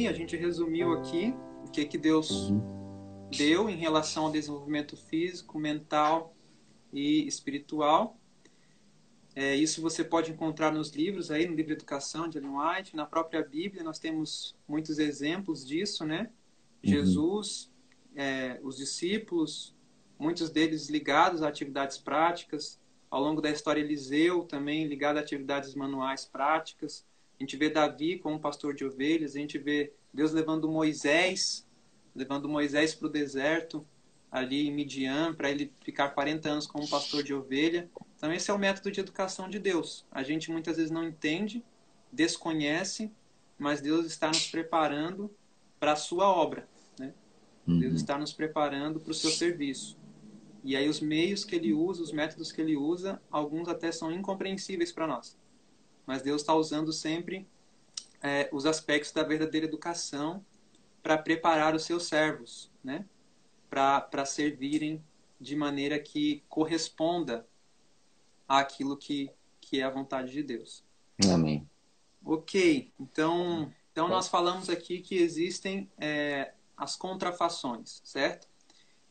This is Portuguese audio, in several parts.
a gente resumiu aqui o que Deus deu em relação ao desenvolvimento físico, mental e espiritual. Isso você pode encontrar nos livros, aí no livro Educação, de Ellen White. Na própria Bíblia nós temos muitos exemplos disso, né? Jesus, os discípulos, muitos deles ligados a atividades práticas. Ao longo da história, Eliseu também ligado a atividades manuais práticas. A gente vê Davi como pastor de ovelhas. A gente vê Deus levando Moisés para o deserto, ali em Midian, para ele ficar 40 anos como pastor de ovelha. Então esse é o método de educação de Deus. A gente muitas vezes não entende, desconhece, mas Deus está nos preparando para a sua obra, né? Deus está nos preparando para o seu serviço. E aí os meios que ele usa, os métodos que ele usa, alguns até são incompreensíveis para nós. Mas Deus está usando sempre os aspectos da verdadeira educação para preparar os seus servos, né? Para servirem de maneira que corresponda àquilo que é a vontade de Deus. Amém. Ok, então nós falamos aqui que existem as contrafações, certo?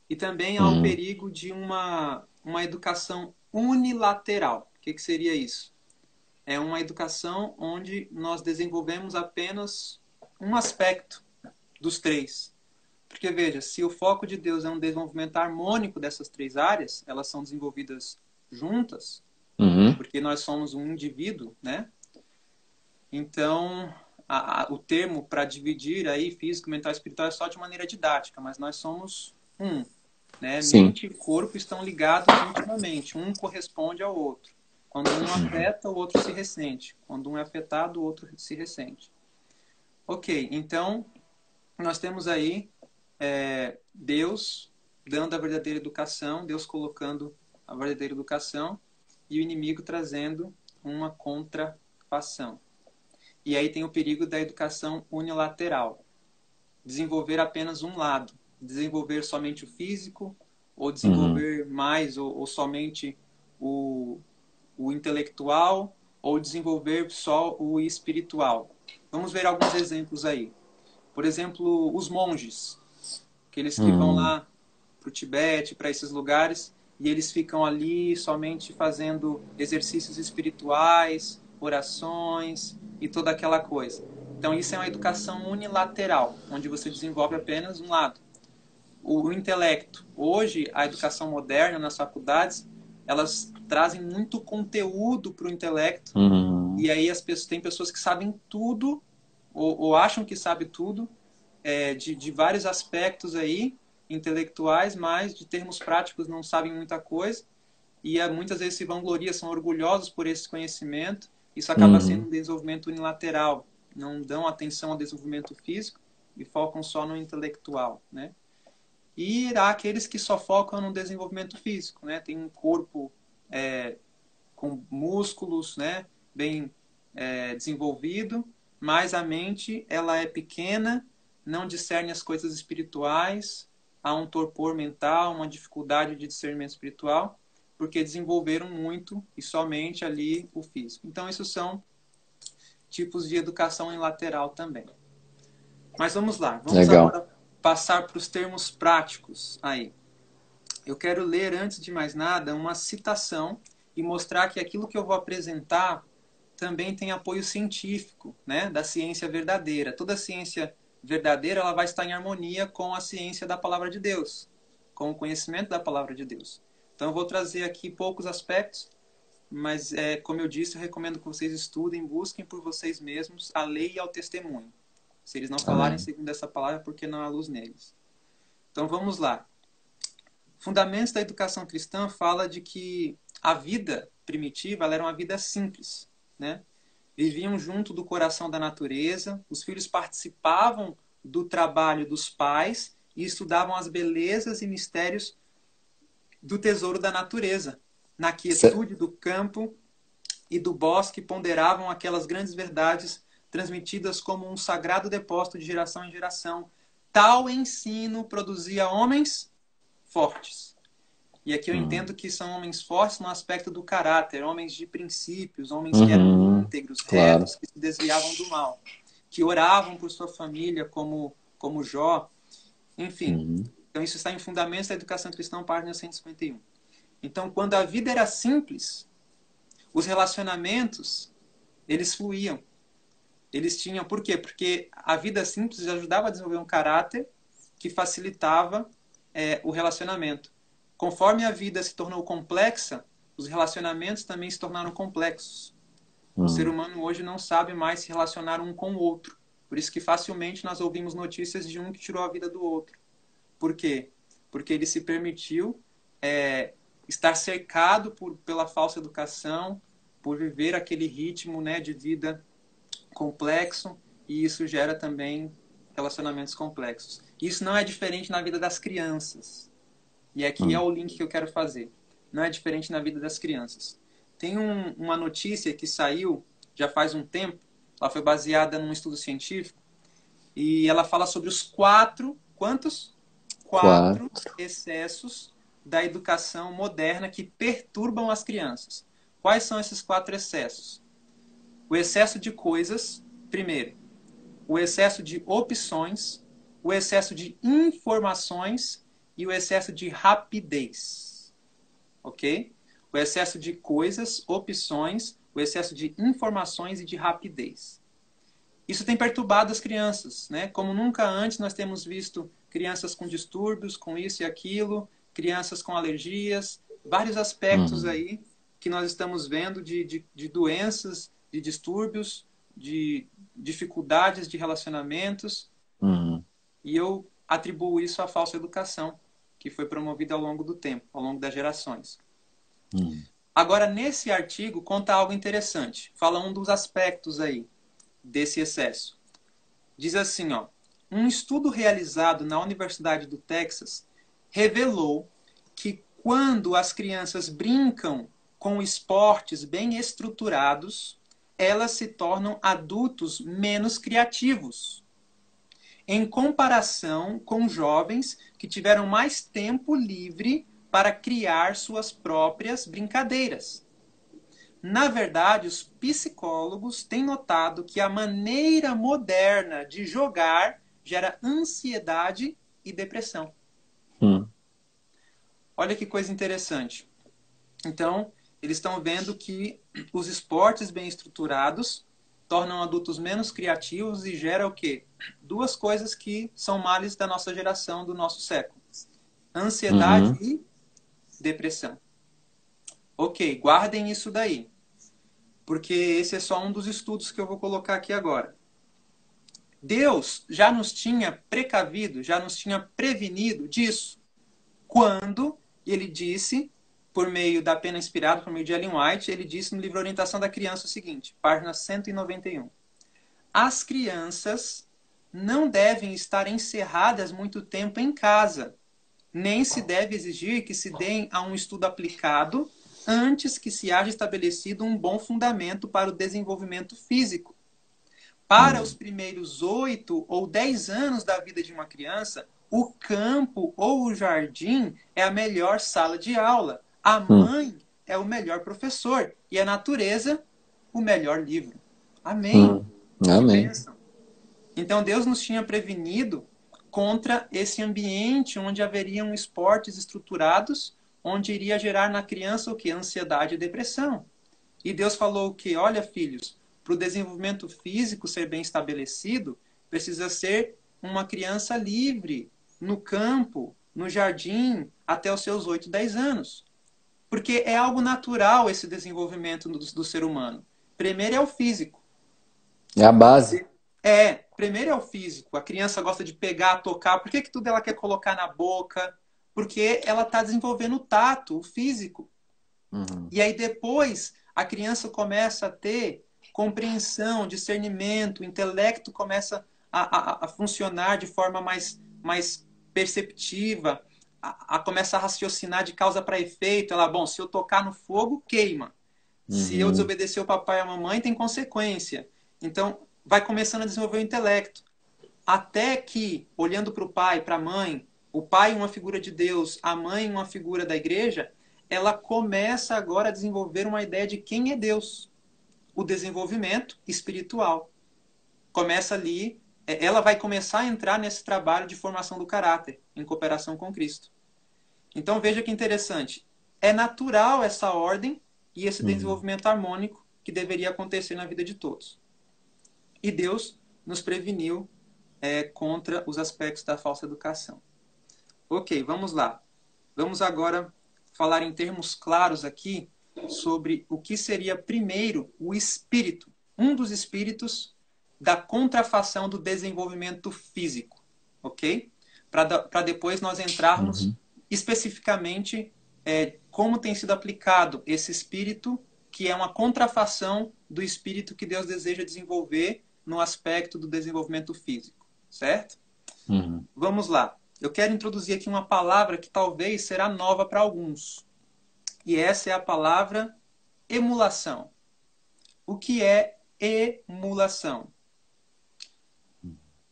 E também há o perigo de uma educação unilateral. O que seria isso? É uma educação onde nós desenvolvemos apenas um aspecto dos três. Porque, veja, se o foco de Deus é um desenvolvimento harmônico dessas três áreas, elas são desenvolvidas juntas, porque nós somos um indivíduo, né? Então, o termo para dividir aí físico, mental e espiritual é só de maneira didática, mas nós somos um, né? Mente e corpo estão ligados intimamente, um corresponde ao outro. Quando um afeta, o outro se ressente. Quando um é afetado, o outro se ressente. Ok, então nós temos aí Deus dando a verdadeira educação, Deus colocando a verdadeira educação e o inimigo trazendo uma contrafação. E aí tem o perigo da educação unilateral. Desenvolver apenas um lado. Desenvolver somente o físico, ou desenvolver mais, ou somente o intelectual, ou desenvolver só o espiritual. Vamos ver alguns exemplos aí. Por exemplo, os monges, aqueles que vão lá para o Tibete, para esses lugares, e eles ficam ali somente fazendo exercícios espirituais, orações e toda aquela coisa. Então isso é uma educação unilateral, onde você desenvolve apenas um lado. O intelecto. Hoje, a educação moderna nas faculdades, elas trazem muito conteúdo para o intelecto, e aí tem pessoas que sabem tudo, ou acham que sabem tudo, de vários aspectos aí, intelectuais, mas de termos práticos não sabem muita coisa, e muitas vezes se vangloriam, são orgulhosos por esse conhecimento. Isso acaba sendo um desenvolvimento unilateral. Não dão atenção ao desenvolvimento físico e focam só no intelectual, né? E há aqueles que só focam no desenvolvimento físico, né? Tem um corpo com músculos, né? Bem desenvolvido, mas a mente ela é pequena, não discerne as coisas espirituais, há um torpor mental, uma dificuldade de discernimento espiritual, porque desenvolveram muito e somente ali o físico. Então, isso são tipos de educação unilateral também. Mas vamos lá, vamos agora passar para os termos práticos aí. Eu quero ler, antes de mais nada, uma citação e mostrar que aquilo que eu vou apresentar também tem apoio científico, né, da ciência verdadeira. Toda ciência verdadeira ela vai estar em harmonia com a ciência da palavra de Deus, com o conhecimento da palavra de Deus. Então eu vou trazer aqui poucos aspectos, mas como eu disse, eu recomendo que vocês estudem, busquem por vocês mesmos a lei e ao testemunho. Se eles não falarem segundo essa palavra, porque não há luz neles. Então vamos lá. Fundamentos da educação cristã fala de que a vida primitiva ela era uma vida simples, né? Viviam junto do coração da natureza, os filhos participavam do trabalho dos pais e estudavam as belezas e mistérios do tesouro da natureza. Na quietude do campo e do bosque ponderavam aquelas grandes verdades transmitidas como um sagrado depósito de geração em geração. Tal ensino produzia homens fortes. E aqui eu entendo que são homens fortes no aspecto do caráter, homens de princípios, homens que eram íntegros, retos, que se desviavam do mal. que oravam por sua família, como Jó. Enfim, então isso está em Fundamentos da Educação Cristã, página 151. Então, quando a vida era simples, os relacionamentos, eles fluíam. Eles tinham... Por quê? Porque a vida simples ajudava a desenvolver um caráter que facilitava o relacionamento. Conforme a vida se tornou complexa, os relacionamentos também se tornaram complexos. O ser humano hoje não sabe mais se relacionar um com o outro. Por isso que facilmente nós ouvimos notícias de um que tirou a vida do outro. Por quê? Porque ele se permitiu estar cercado pela falsa educação, por viver aquele ritmo, né, de vida complexo, e isso gera também relacionamentos complexos. Isso não é diferente na vida das crianças. E aqui é o link que eu quero fazer. Não é diferente na vida das crianças. Tem uma notícia que saiu já faz um tempo, ela foi baseada num estudo científico, e ela fala sobre os quantos? Quatro excessos da educação moderna que perturbam as crianças. Quais são esses 4 excessos? O excesso de coisas, primeiro. O excesso de opções, o excesso de informações e o excesso de rapidez. Ok? O excesso de coisas, opções, o excesso de informações e de rapidez. Isso tem perturbado as crianças, né? Como nunca antes nós temos visto crianças com distúrbios, com isso e aquilo, crianças com alergias, vários aspectos aí que nós estamos vendo de doenças, de distúrbios, de dificuldades de relacionamentos. E eu atribuo isso à falsa educação, que foi promovida ao longo do tempo, ao longo das gerações. Agora, nesse artigo, conta algo interessante. Fala um dos aspectos aí desse excesso. Diz assim, ó, um estudo realizado na Universidade do Texas revelou que quando as crianças brincam com esportes bem estruturados, elas se tornam adultos menos criativos, em comparação com jovens que tiveram mais tempo livre para criar suas próprias brincadeiras. Na verdade, os psicólogos têm notado que a maneira moderna de jogar gera ansiedade e depressão. Olha que coisa interessante. Então, eles estão vendo que os esportes bem estruturados tornam adultos menos criativos e gera o quê? 2 coisas que são males da nossa geração, do nosso século. Ansiedade e depressão. Ok, guardem isso daí. Porque esse é só um dos estudos que eu vou colocar aqui agora. Deus já nos tinha precavido, já nos tinha prevenido disso. Quando ele disse, por meio da pena inspirada, por meio de Ellen White, ele disse no livro Orientação da Criança o seguinte, página 191. As crianças não devem estar encerradas muito tempo em casa, nem se deve exigir que se deem a um estudo aplicado antes que se haja estabelecido um bom fundamento para o desenvolvimento físico. Para os primeiros 8 ou 10 anos da vida de uma criança, o campo ou o jardim é a melhor sala de aula. A mãe é o melhor professor. E a natureza, o melhor livro. Amém. Amém. Então Deus nos tinha prevenido contra esse ambiente onde haveriam esportes estruturados, onde iria gerar na criança o que? Ansiedade e depressão. E Deus falou o que? Olha, filhos, para o desenvolvimento físico ser bem estabelecido, precisa ser uma criança livre, no campo, no jardim, até os seus 8, 10 anos. Porque é algo natural esse desenvolvimento do ser humano. Primeiro é o físico. É a base. Primeiro é o físico. A criança gosta de pegar, tocar. Por que tudo ela quer colocar na boca? Porque ela está desenvolvendo o tato, o físico. E aí depois a criança começa a ter compreensão, discernimento, o intelecto começa a funcionar de forma mais perceptiva, começa a raciocinar de causa para efeito. Ela, bom, se eu tocar no fogo, queima. Se eu desobedecer o papai e a mamãe, tem consequência. Então, vai começando a desenvolver o intelecto. Até que, olhando para o pai, para a mãe, o pai uma figura de Deus, a mãe uma figura da igreja, ela começa agora a desenvolver uma ideia de quem é Deus. O desenvolvimento espiritual. começa ali, ela vai começar a entrar nesse trabalho de formação do caráter, em cooperação com Cristo. Então veja que interessante. É natural essa ordem e esse desenvolvimento harmônico que deveria acontecer na vida de todos. E Deus nos preveniu contra os aspectos da falsa educação. Ok, vamos lá. Vamos agora falar em termos claros aqui sobre o que seria primeiro o espírito, um dos espíritos da contrafação do desenvolvimento físico, ok? Para depois nós entrarmos especificamente como tem sido aplicado esse espírito, que é uma contrafação do espírito que Deus deseja desenvolver no aspecto do desenvolvimento físico, certo? Vamos lá. Eu quero introduzir aqui uma palavra que talvez será nova para alguns. E essa é a palavra emulação. O que é emulação?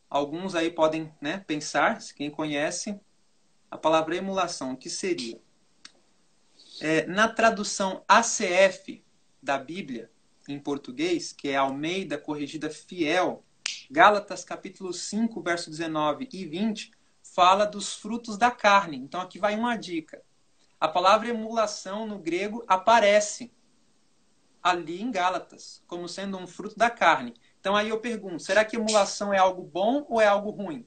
Alguns aí podem, né, pensar, se quem conhece, a palavra emulação, o que seria? Na tradução ACF da Bíblia, em português, que é Almeida Corrigida Fiel, Gálatas capítulo 5, verso 19 e 20, fala dos frutos da carne. Então aqui vai uma dica. A palavra emulação no grego aparece ali em Gálatas, como sendo um fruto da carne. Então aí eu pergunto, será que emulação é algo bom ou é algo ruim?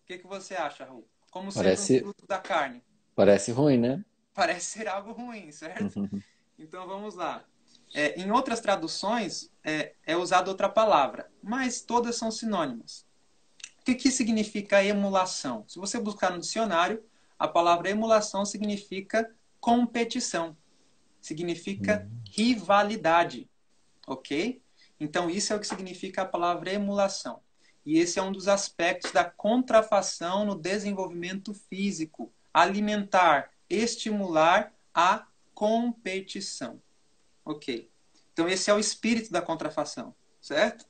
O que você acha, Raul? Como sendo um fruto da carne. Parece ruim, né? Parece ser algo ruim, certo? Então vamos lá. Em outras traduções é usada outra palavra, mas todas são sinônimas. O que significa emulação? Se você buscar no dicionário, a palavra emulação significa competição. Significa rivalidade. Ok? Então isso é o que significa a palavra emulação. E esse é um dos aspectos da contrafação no desenvolvimento físico. Alimentar, estimular a competição. Ok. Então esse é o espírito da contrafação. Certo?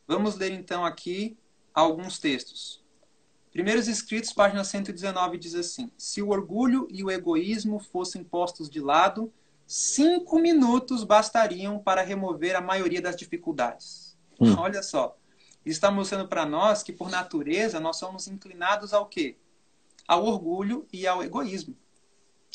Vamos ler então aqui alguns textos. Primeiros Escritos, página 119, diz assim: se o orgulho e o egoísmo fossem postos de lado, 5 minutos bastariam para remover a maioria das dificuldades. Olha só. Isso está mostrando para nós que, por natureza, nós somos inclinados ao quê? Ao orgulho e ao egoísmo.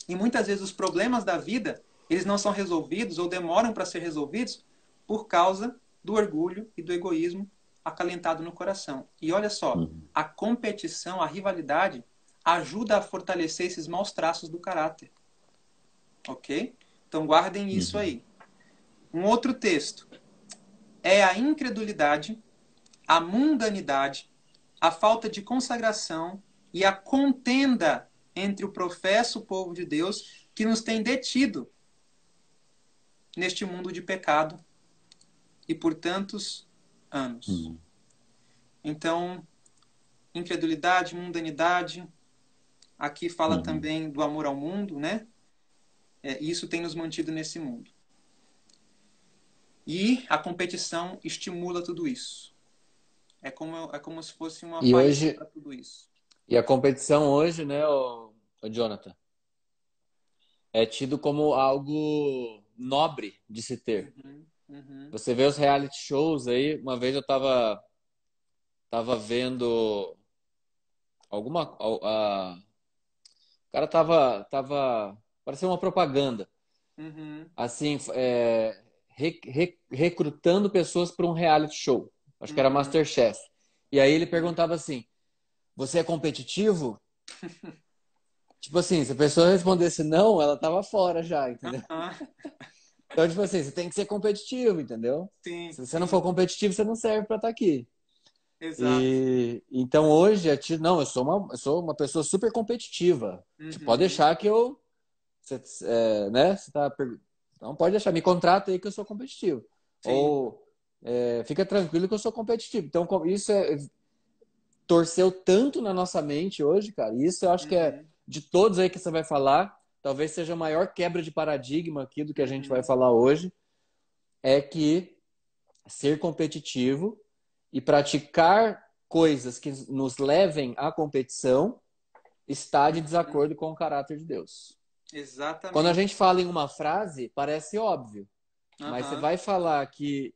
E muitas vezes os problemas da vida, eles não são resolvidos ou demoram para ser resolvidos por causa do orgulho e do egoísmo acalentado no coração. E olha só, a competição, a rivalidade, ajuda a fortalecer esses maus traços do caráter. Ok? Então guardem isso aí. Um outro texto é a incredulidade, a mundanidade, a falta de consagração e a contenda entre o professo povo de Deus que nos tem detido neste mundo de pecado e por tantos anos. Então, incredulidade, mundanidade, aqui fala também do amor ao mundo, né? Isso tem nos mantido nesse mundo. E a competição estimula tudo isso. É como se fosse uma faísca para tudo isso. E a competição hoje, né, o Jonathan, é tido como algo nobre de se ter. Você vê os reality shows aí. Uma vez eu tava vendo o cara tava parecia uma propaganda. Assim, recrutando pessoas para um reality show. Acho que era MasterChef. E aí ele perguntava assim: você é competitivo? Tipo assim, se a pessoa respondesse não, ela tava fora já, entendeu? Então, tipo assim, você tem que ser competitivo, entendeu? Sim, se você não for competitivo, você não serve para estar aqui. Exato. Então hoje não, eu sou uma pessoa super competitiva. Tipo, pode deixar que né? Não pode deixar, me contrata aí que eu sou competitivo. Sim. Ou fica tranquilo que eu sou competitivo. Então isso torceu tanto na nossa mente hoje, cara. E isso eu acho que é de todos aí que você vai falar, talvez seja a maior quebra de paradigma aqui do que a gente vai falar hoje, é que ser competitivo e praticar coisas que nos levem à competição está de desacordo com o caráter de Deus. Exatamente. Quando a gente fala em uma frase, parece óbvio. Mas você vai falar que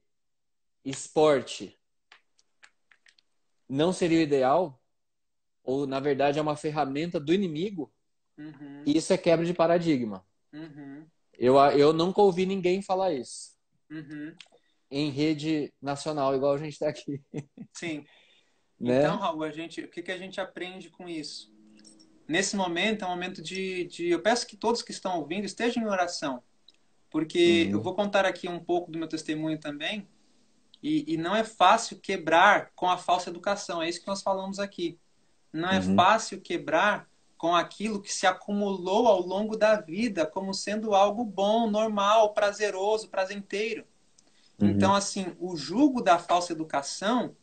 esporte não seria o ideal, ou na verdade é uma ferramenta do inimigo, isso é quebra de paradigma. Eu nunca ouvi ninguém falar isso em rede nacional, igual a gente está aqui. Sim. Né? Então, Raul, o que a gente aprende com isso? Nesse momento, é um momento eu peço que todos que estão ouvindo estejam em oração, porque eu vou contar aqui um pouco do meu testemunho também, e não é fácil quebrar com a falsa educação, é isso que nós falamos aqui. Não é fácil quebrar com aquilo que se acumulou ao longo da vida como sendo algo bom, normal, prazeroso, prazenteiro. Então, assim, o jugo da falsa educação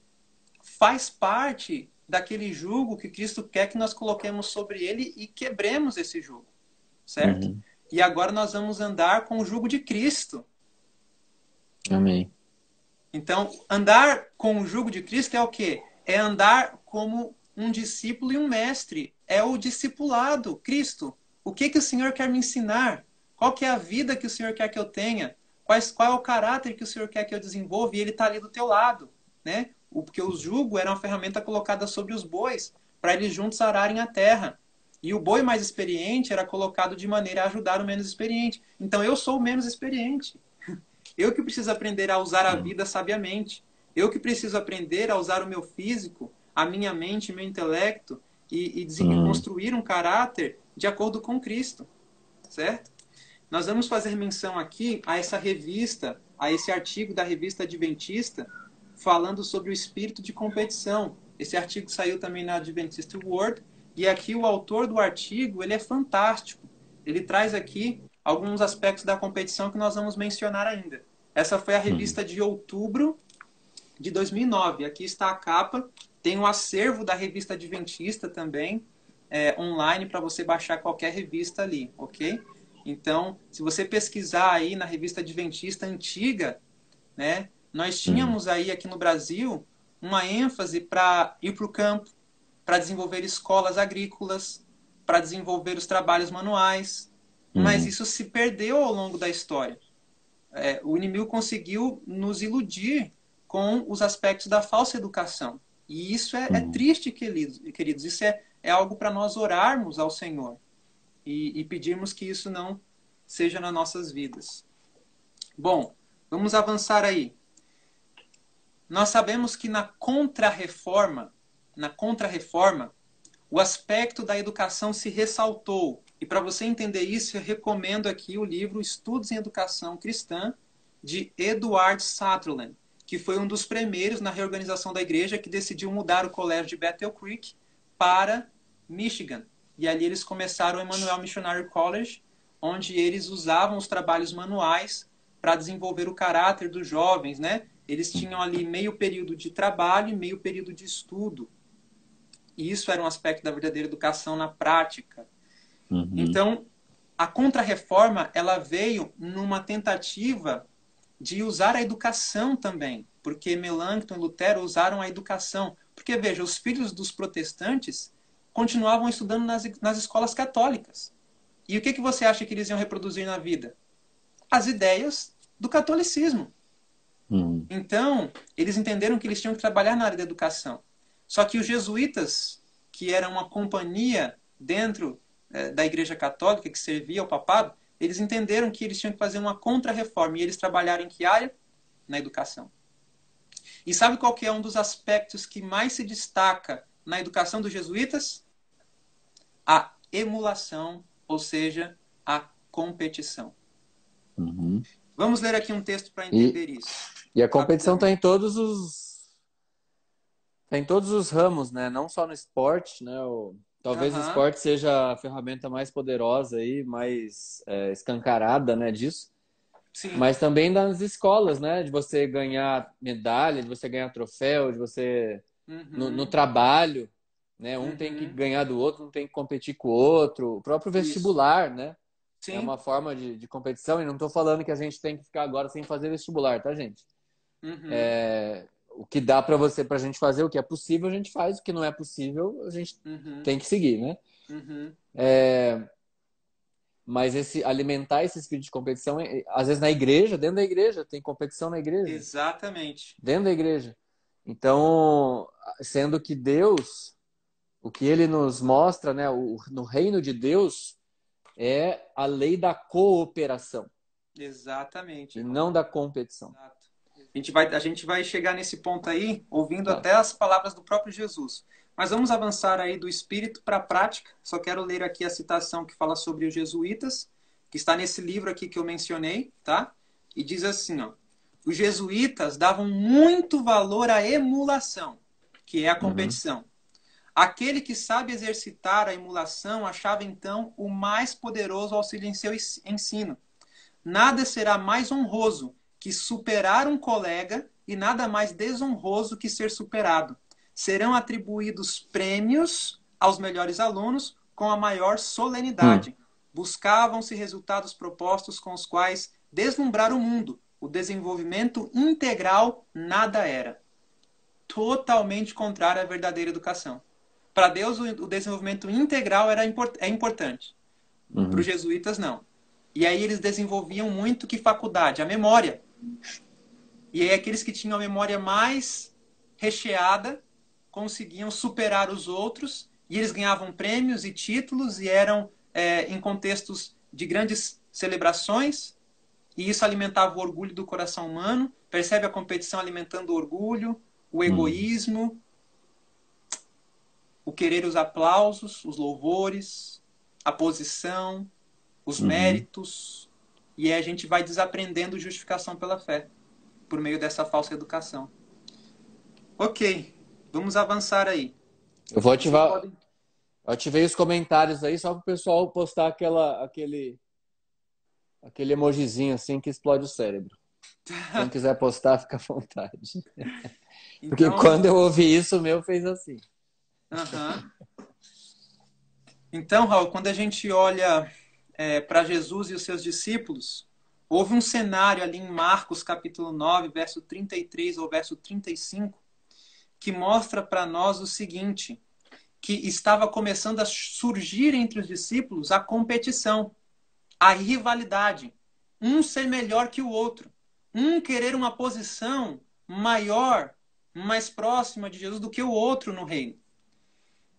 faz parte daquele jugo que Cristo quer que nós coloquemos sobre ele e quebremos esse jugo, certo? E agora nós vamos andar com o jugo de Cristo. Amém. Então, andar com o jugo de Cristo é o quê? É andar como um discípulo e um mestre. É o discipulado. Cristo, o que o Senhor quer me ensinar? Qual que é a vida que o Senhor quer que eu tenha? Qual é o caráter que o Senhor quer que eu desenvolva? E Ele está ali do teu lado, né? Porque o jugo era uma ferramenta colocada sobre os bois para eles juntos ararem a terra. E o boi mais experiente era colocado de maneira a ajudar o menos experiente. Então eu sou o menos experiente. Eu que preciso aprender a usar a vida sabiamente. Eu que preciso aprender a usar o meu físico, a minha mente, meu intelecto e construir um caráter de acordo com Cristo. Certo? Nós vamos fazer menção aqui a essa revista, a esse artigo da revista Adventista, falando sobre o espírito de competição. Esse artigo saiu também na Adventist World, e aqui o autor do artigo, ele é fantástico. Ele traz aqui alguns aspectos da competição que nós vamos mencionar ainda. Essa foi a revista de outubro de 2009. Aqui está a capa. Tem um acervo da revista Adventista também, online, para você baixar qualquer revista ali, ok? Então, se você pesquisar aí na revista Adventista antiga, né, nós tínhamos aí aqui no Brasil uma ênfase para ir para o campo, para desenvolver escolas agrícolas, para desenvolver os trabalhos manuais. Mas isso se perdeu ao longo da história. O inimigo conseguiu nos iludir com os aspectos da falsa educação. E isso é triste, queridos. Isso é algo para nós orarmos ao Senhor e pedirmos que isso não seja nas nossas vidas. Bom, vamos avançar aí. Nós sabemos que na Contra-Reforma, o aspecto da educação se ressaltou. E para você entender isso, eu recomendo aqui o livro Estudos em Educação Cristã, de Edward Sutherland, que foi um dos primeiros na reorganização da igreja que decidiu mudar o colégio de Battle Creek para Michigan. E ali eles começaram o Emmanuel Missionary College, onde eles usavam os trabalhos manuais para desenvolver o caráter dos jovens, né? Eles tinham ali meio período de trabalho e meio período de estudo. E isso era um aspecto da verdadeira educação na prática. Então, a Contra-Reforma, ela veio numa tentativa de usar a educação também, porque Melanchthon e Lutero usaram a educação. Porque, veja, os filhos dos protestantes continuavam estudando nas escolas católicas. E o que você acha que eles iam reproduzir na vida? As ideias do catolicismo. Então, eles entenderam que eles tinham que trabalhar na área da educação. Só que os jesuítas, que eram uma companhia dentro da Igreja Católica, que servia ao papado, eles entenderam que eles tinham que fazer uma contra-reforma. E eles trabalharam em que área? Na educação. E sabe qual que é um dos aspectos que mais se destaca na educação dos jesuítas? A emulação, ou seja, a competição. Vamos ler aqui um texto para entender isso. E a competição está em todos os ramos, né? Não só no esporte, né? Talvez o esporte seja a ferramenta mais poderosa e mais escancarada, né, disso. Sim. Mas também nas escolas, né? De você ganhar medalha, de você ganhar troféu, de você... No trabalho, né? Um tem que ganhar do outro, um tem que competir com o outro. O próprio vestibular, né? Sim. É uma forma de competição. E não estou falando que a gente tem que ficar agora sem fazer vestibular, tá, gente? O que dá pra gente fazer, o que é possível, a gente faz. O que não é possível, a gente tem que seguir, né? Mas alimentar esse espírito de competição, às vezes na igreja, dentro da igreja, tem competição na igreja. Exatamente. Dentro da igreja. Então, sendo que Deus, o que ele nos mostra, né, no reino de Deus, é a lei da cooperação. Exatamente. E não da competição. Exato. A gente vai chegar nesse ponto aí, ouvindo Tá. até as palavras do próprio Jesus. Mas vamos avançar aí do espírito para a prática. Só quero ler aqui a citação que fala sobre os jesuítas, que está nesse livro aqui que eu mencionei, tá? E diz assim, ó: os jesuítas davam muito valor à emulação, que é a competição. Aquele que sabe exercitar a emulação achava então o mais poderoso auxílio em seu ensino. Nada será mais honroso que superar um colega e nada mais desonroso que ser superado. Serão atribuídos prêmios aos melhores alunos com a maior solenidade. Buscavam-se resultados propostos com os quais deslumbrar o mundo. O desenvolvimento integral nada era. Totalmente contrário à verdadeira educação. Para Deus, o desenvolvimento integral é importante. Para os jesuítas, não. E aí eles desenvolviam muito que faculdade? A memória. E aí aqueles que tinham a memória mais recheada conseguiam superar os outros e eles ganhavam prêmios e títulos e eram em contextos de grandes celebrações e isso alimentava o orgulho do coração humano. Percebe a competição alimentando o orgulho, o egoísmo, o querer os aplausos, os louvores, a posição, os méritos, e aí a gente vai desaprendendo justificação pela fé, por meio dessa falsa educação. Ok, vamos avançar aí. Eu vou ativar... Eu ativei os comentários aí, só para o pessoal postar aquele emojizinho assim que explode o cérebro. Quem quiser postar, fica à vontade. Porque então, quando eu ouvi isso, o meu fez assim. Então, Raul, quando a gente olha para Jesus e os seus discípulos, houve um cenário ali em Marcos capítulo 9, verso 33 ao verso 35, que mostra para nós o seguinte, que estava começando a surgir entre os discípulos a competição, a rivalidade, um ser melhor que o outro, um querer uma posição maior, mais próxima de Jesus do que o outro no reino.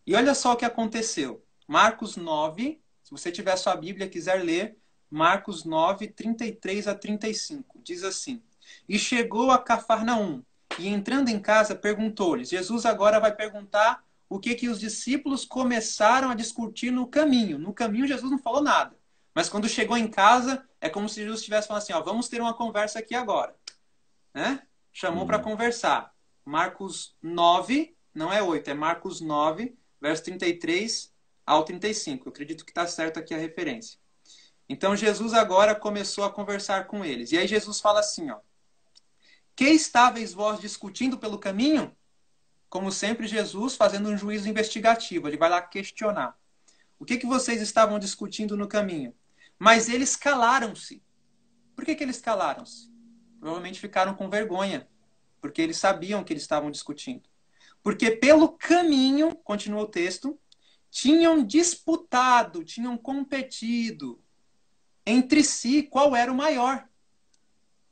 E olha só o que aconteceu. Marcos 9, se você tiver sua Bíblia e quiser ler, Marcos 9, 33 a 35, diz assim: e chegou a Cafarnaum, e entrando em casa perguntou-lhes. Jesus agora vai perguntar o que os discípulos começaram a discutir no caminho. No caminho Jesus não falou nada. Mas quando chegou em casa, é como se Jesus estivesse falando assim, ó, vamos ter uma conversa aqui agora. Né? Chamou para conversar. Marcos 9, não é 8, é Marcos 9, verso 33 ao 35. Eu acredito que está certo aqui a referência. Então Jesus agora começou a conversar com eles. E aí Jesus fala assim, ó: que estáveis vós discutindo pelo caminho? Como sempre, Jesus fazendo um juízo investigativo. Ele vai lá questionar. O que vocês estavam discutindo no caminho? Mas eles calaram-se. Por que eles calaram-se? Provavelmente ficaram com vergonha. Porque eles sabiam que eles estavam discutindo. Porque pelo caminho, continua o texto, tinham disputado, tinham competido entre si qual era o maior.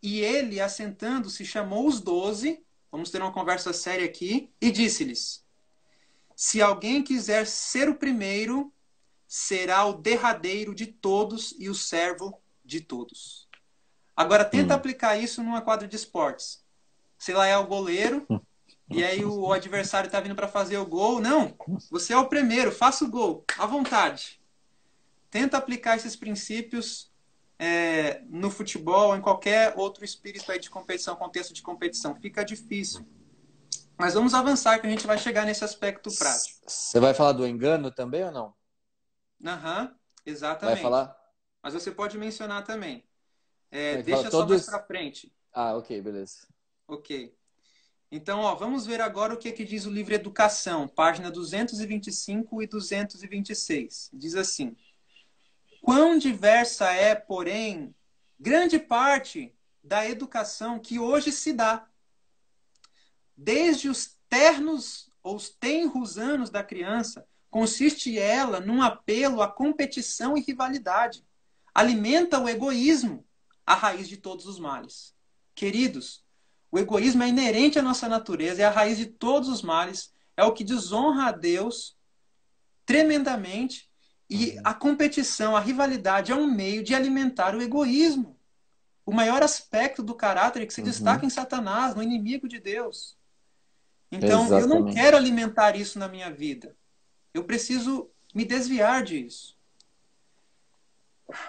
E ele, assentando-se, chamou os 12, vamos ter uma conversa séria aqui, e disse-lhes: se alguém quiser ser o primeiro, será o derradeiro de todos e o servo de todos. Agora, tenta aplicar isso numa quadra de esportes. Sei lá, é o goleiro, e aí o adversário está vindo para fazer o gol. Não, você é o primeiro, faça o gol, à vontade. Tenta aplicar esses princípios no futebol, em qualquer outro espírito aí de competição, contexto de competição. Fica difícil. Mas vamos avançar que a gente vai chegar nesse aspecto prático. Você vai falar do engano também ou não? Exatamente. Vai falar? Mas você pode mencionar também. Deixa só mais para frente. Ah, ok, beleza. Ok. Então, ó, vamos ver agora o que diz o livro Educação, página 225 e 226. Diz assim: quão diversa é, porém, grande parte da educação que hoje se dá. Desde os ternos ou os tenros anos da criança, consiste ela num apelo à competição e rivalidade. alimenta o egoísmo, a raiz de todos os males. Queridos, o egoísmo é inerente à nossa natureza, é a raiz de todos os males, é o que desonra a Deus tremendamente, e a competição, a rivalidade é um meio de alimentar o egoísmo. O maior aspecto do caráter que se destaca em Satanás, no inimigo de Deus. Então, eu não Exatamente. quero alimentar isso na minha vida. Eu preciso me desviar disso.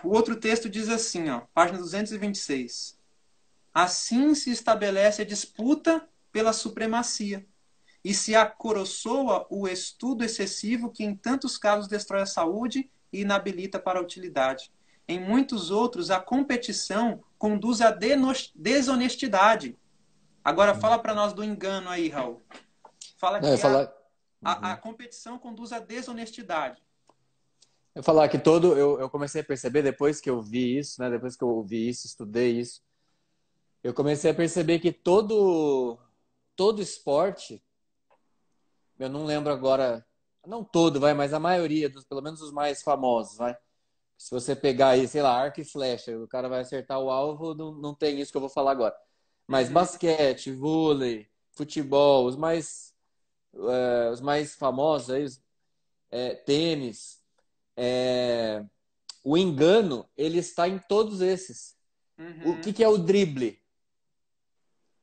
O outro texto diz assim, ó, página 226. Assim se estabelece a disputa pela supremacia e se acoroçoa o estudo excessivo que em tantos casos destrói a saúde e inabilita para a utilidade. Em muitos outros, a competição conduz à desonestidade. Agora fala para nós do engano aí, Raul. Fala Não, eu ia que falar, a competição conduz à desonestidade. eu ia falar que eu comecei a perceber depois que eu vi isso, né? Depois que eu ouvi isso, estudei isso, eu comecei a perceber que todo esporte, eu não lembro agora, não todo, vai, mas a maioria dos, pelo menos os mais famosos, vai. Se você pegar aí, sei lá, arco e flecha, o cara vai acertar o alvo, não tem isso que eu vou falar agora. Mas basquete, vôlei, futebol, os mais famosos aí, tênis, o engano, ele está em todos esses. O que é o drible?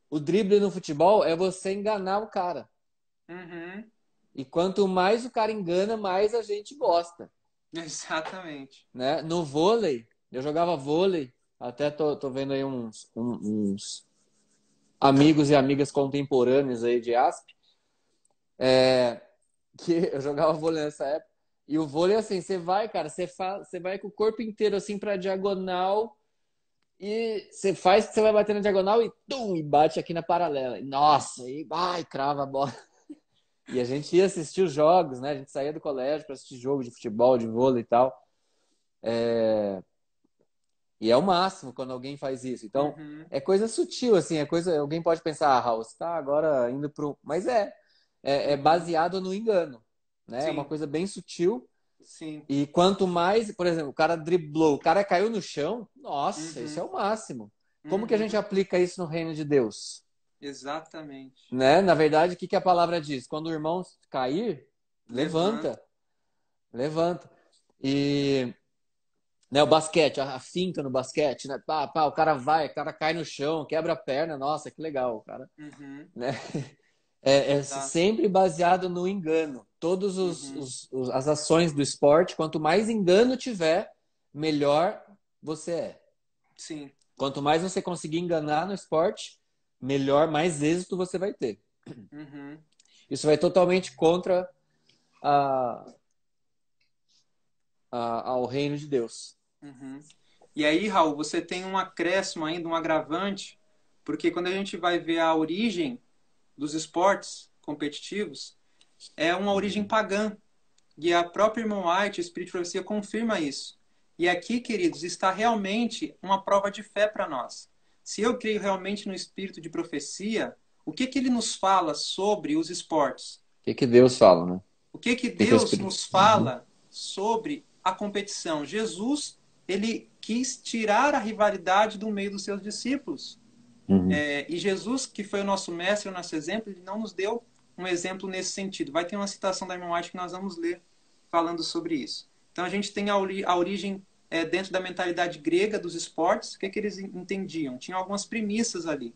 O drible no futebol é você enganar o cara. E quanto mais o cara engana, mais a gente gosta. Exatamente. Né? No vôlei, eu jogava vôlei, até tô vendo aí uns amigos e amigas contemporâneos aí de ASP, que eu jogava vôlei nessa época. E o vôlei, assim, você vai, cara, você vai com o corpo inteiro, assim, pra diagonal, e você vai bater na diagonal e tum, e bate aqui na paralela. E, nossa, e vai, crava a bola. E a gente ia assistir os jogos, né? A gente saía do colégio para assistir jogo de futebol, de vôlei e tal. E é o máximo quando alguém faz isso. Então, é coisa sutil, assim, é coisa. Alguém pode pensar, ah, Raul, você tá agora indo pro. Mas é baseado no engano, né? É uma Sim, coisa bem sutil. sim. E quanto mais, por exemplo, o cara driblou, o cara caiu no chão, nossa, isso é o máximo. Como que a gente aplica isso no reino de Deus? Exatamente. Né? Na verdade, o que a palavra diz? Quando o irmão cair, Levanta. levanta, levanta. E né, o basquete, a finta no basquete, né? O cara vai, o cara cai no chão, quebra a perna, nossa, que legal, o cara, né? É Tá. sempre baseado no engano. Todas as ações do esporte, quanto mais engano tiver, melhor você é. Sim. Quanto mais você conseguir enganar no esporte, melhor, mais êxito você vai ter. Isso vai totalmente contra a, ao reino de Deus. E aí, Raul, você tem um acréscimo ainda, um agravante, porque quando a gente vai ver a origem dos esportes competitivos, é uma origem pagã. E a própria irmã White, o Espírito de Profecia, confirma isso. E aqui, queridos, está realmente uma prova de fé para nós. Se eu creio realmente no Espírito de Profecia, o que ele nos fala sobre os esportes? O que Deus fala, né? O que O que o Deus Espírito... nos fala sobre a competição? Jesus, ele quis tirar a rivalidade do meio dos seus discípulos. E Jesus, que foi o nosso mestre, o nosso exemplo, ele não nos deu um exemplo nesse sentido. Vai ter uma citação da irmã White que nós vamos ler falando sobre isso. Então a gente tem a origem dentro da mentalidade grega dos esportes. O que eles entendiam? Tinha algumas premissas ali.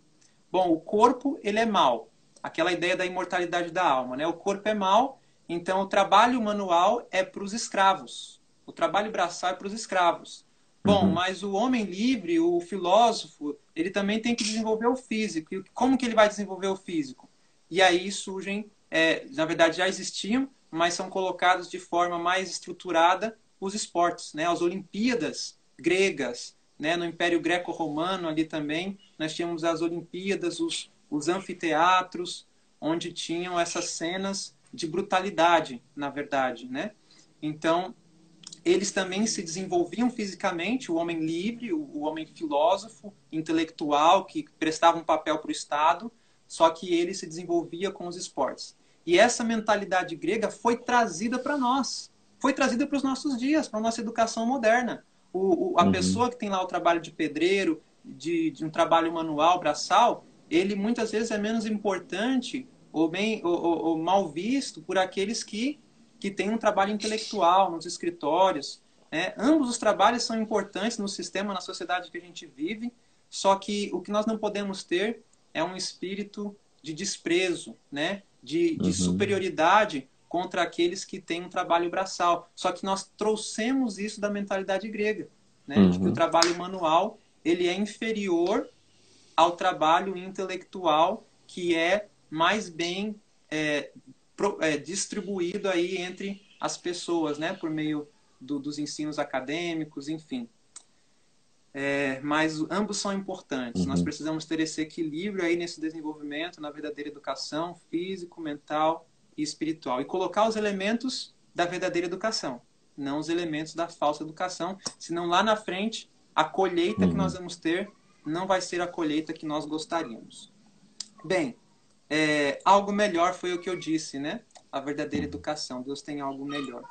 Bom, o corpo ele é mau. Aquela ideia da imortalidade da alma, né? O corpo é mau, então o trabalho manual é para os escravos. O trabalho braçal é para os escravos. Bom, mas o homem livre, o filósofo, ele também tem que desenvolver o físico. E como que ele vai desenvolver o físico? E aí surgem, na verdade já existiam, mas são colocados de forma mais estruturada os esportes, né? As Olimpíadas gregas, né? No Império Greco-Romano ali também, nós tínhamos as Olimpíadas, os anfiteatros, onde tinham essas cenas de brutalidade, na verdade, né? Então, eles também se desenvolviam fisicamente, o homem livre, o homem filósofo, intelectual, que prestava um papel para o Estado, só que ele se desenvolvia com os esportes. E essa mentalidade grega foi trazida para nós, foi trazida para os nossos dias, para a nossa educação moderna. A pessoa que tem lá o trabalho de pedreiro, de um trabalho manual, braçal, ele muitas vezes é menos importante ou mal visto por aqueles que têm um trabalho intelectual nos escritórios, né? Ambos os trabalhos são importantes no sistema, na sociedade que a gente vive, só que o que nós não podemos ter é um espírito de desprezo, né? De superioridade contra aqueles que têm um trabalho braçal. Só que nós trouxemos isso da mentalidade grega, né? De que o trabalho manual ele é inferior ao trabalho intelectual, que é mais bem distribuído aí entre as pessoas, né? Por meio dos ensinos acadêmicos, enfim. Mas ambos são importantes. Nós precisamos ter esse equilíbrio aí nesse desenvolvimento, na verdadeira educação, físico, mental e espiritual. E colocar os elementos da verdadeira educação, não os elementos da falsa educação, senão lá na frente a colheita que nós vamos ter não vai ser a colheita que nós gostaríamos. Bem, algo melhor foi o que eu disse, né? A verdadeira educação. Deus tem algo melhor.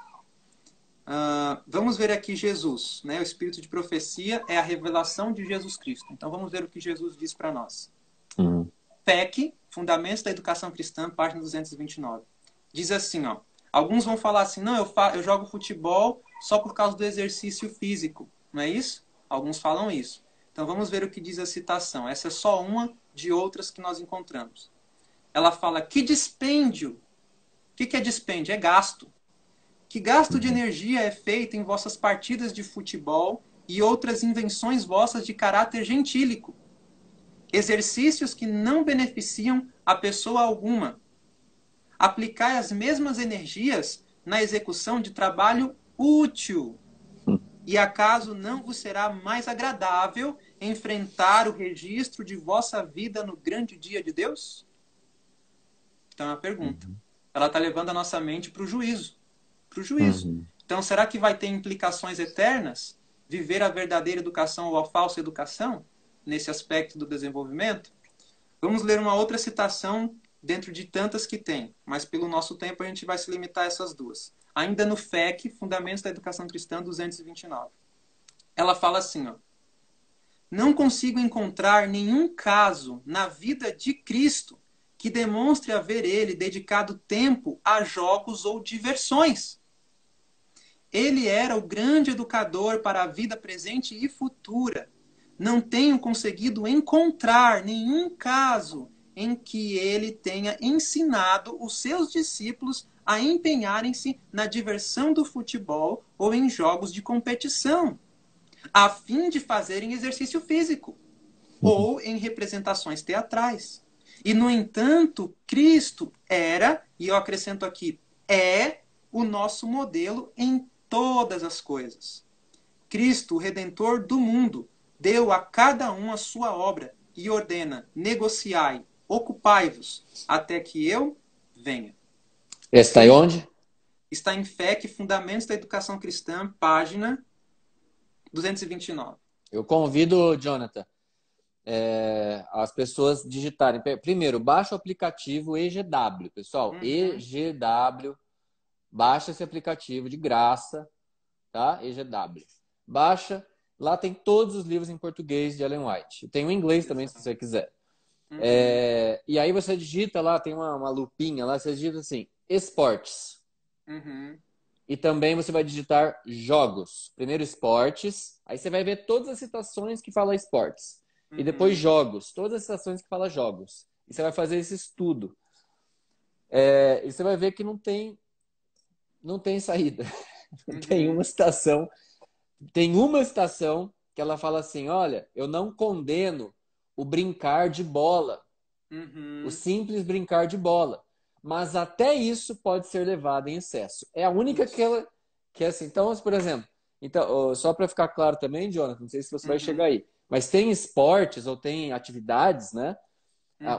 Vamos ver aqui Jesus, né? O espírito de profecia é a revelação de Jesus Cristo. Então vamos ver o que Jesus diz para nós. PEC, Fundamentos da Educação Cristã, página 229. Diz assim, ó. Alguns vão falar assim, não, eu jogo futebol só por causa do exercício físico. Não é isso? Alguns falam isso. Então vamos ver o que diz a citação. Essa é só uma de outras que nós encontramos. Ela fala, que dispêndio. O que é dispêndio? É gasto. Que gasto de energia é feito em vossas partidas de futebol e outras invenções vossas de caráter gentílico? Exercícios que não beneficiam a pessoa alguma. Aplicai as mesmas energias na execução de trabalho útil. E acaso não vos será mais agradável enfrentar o registro de vossa vida no grande dia de Deus? Então é uma pergunta. Ela está levando a nossa mente para o juízo. Para o juízo. Então, será que vai ter implicações eternas viver a verdadeira educação ou a falsa educação nesse aspecto do desenvolvimento? Vamos ler uma outra citação dentro de tantas que tem, mas pelo nosso tempo a gente vai se limitar a essas duas. Ainda no FEC, Fundamentos da Educação Cristã, 229. Ela fala assim, ó. Não consigo encontrar nenhum caso na vida de Cristo que demonstre haver ele dedicado tempo a jogos ou diversões. Ele era o grande educador para a vida presente e futura. Não tenho conseguido encontrar nenhum caso em que ele tenha ensinado os seus discípulos a empenharem-se na diversão do futebol ou em jogos de competição, a fim de fazerem exercício físico, ou em representações teatrais. E, no entanto, Cristo era, e eu acrescento aqui, é o nosso modelo em todas as coisas. Cristo, o Redentor do mundo, deu a cada um a sua obra e ordena, negociai, ocupai-vos, até que eu venha. Está aí onde? Está em FEC, Fundamentos da Educação Cristã, página 229. Eu convido, Jonathan, as pessoas digitarem. Primeiro, baixa o aplicativo EGW, pessoal. EGW. Baixa esse aplicativo de graça, tá? EGW. Baixa. Lá tem todos os livros em português de Ellen White. Tem o inglês também, se você quiser. E aí você digita lá, tem uma lupinha lá, você digita assim, esportes. E também você vai digitar jogos. Primeiro esportes, aí você vai ver todas as citações que falam esportes. E depois jogos, todas as citações que falam jogos. E você vai fazer esse estudo. E você vai ver que não tem saída. Tem uma citação que ela fala assim, olha, eu não condeno o brincar de bola. O simples brincar de bola. Mas até isso pode ser levado em excesso. É a única que é assim. Então, por exemplo, só para ficar claro também, Jonathan, não sei se você vai chegar aí, mas tem esportes ou tem atividades, né?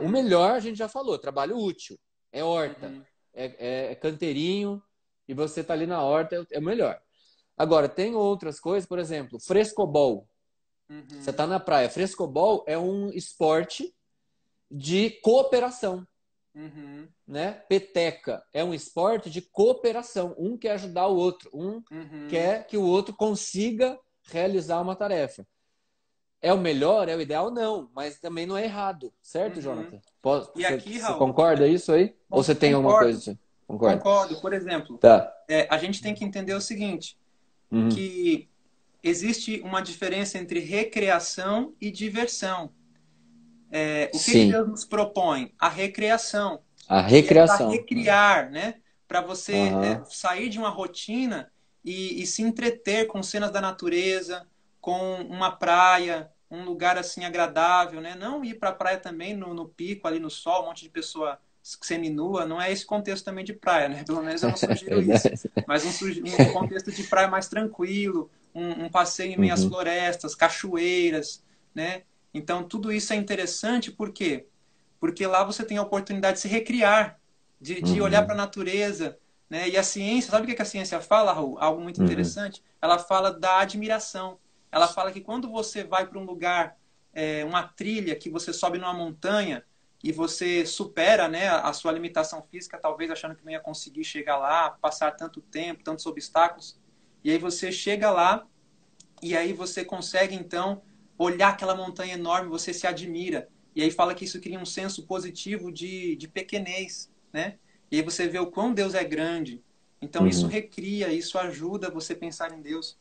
O melhor a gente já falou, trabalho útil. É horta, é canteirinho, e você está ali na horta, é o melhor. Agora, tem outras coisas, por exemplo, frescobol. Você está na praia. Frescobol é um esporte de cooperação. Né? Peteca é um esporte de cooperação. Um quer ajudar o outro. Um quer que o outro consiga realizar uma tarefa. É o melhor, é o ideal? Não, mas também não é errado, certo, Jonathan? E aqui, Você Raul, concorda isso aí? Ou você tem alguma coisa concordo, assim? Concorda? concordo. Por exemplo, Tá. a gente tem que entender o seguinte, Uhum. que existe uma diferença entre recreação e diversão. O que Sim, Deus nos propõe? A recreação, a que é para recriação. recriar, né? Para você Aham. sair de uma rotina e se entreter com cenas da natureza, com uma praia, um lugar assim agradável, né? Não ir para a praia também no pico, ali no sol, um monte de pessoa seminua, não é esse contexto também de praia, né? Pelo menos eu não sugiro isso. Verdade. Mas um contexto de praia mais tranquilo, um passeio em meio às Uhum. florestas, cachoeiras, né? Então, tudo isso é interessante, por quê? Porque lá você tem a oportunidade de se recriar, de olhar para a Uhum. natureza, né? E a ciência, sabe o que a ciência fala, Raul? Algo muito Uhum. interessante. Ela fala da admiração. Ela fala que quando você vai para um lugar, uma trilha, que você sobe numa montanha e você supera, né, a sua limitação física, talvez achando que não ia conseguir chegar lá, passar tanto tempo, tantos obstáculos. E aí você chega lá e aí você consegue, então, olhar aquela montanha enorme, você se admira. E aí fala que isso cria um senso positivo de pequenez, né? E aí você vê o quão Deus é grande. Então isso Uhum. recria, isso ajuda você a pensar em Deus.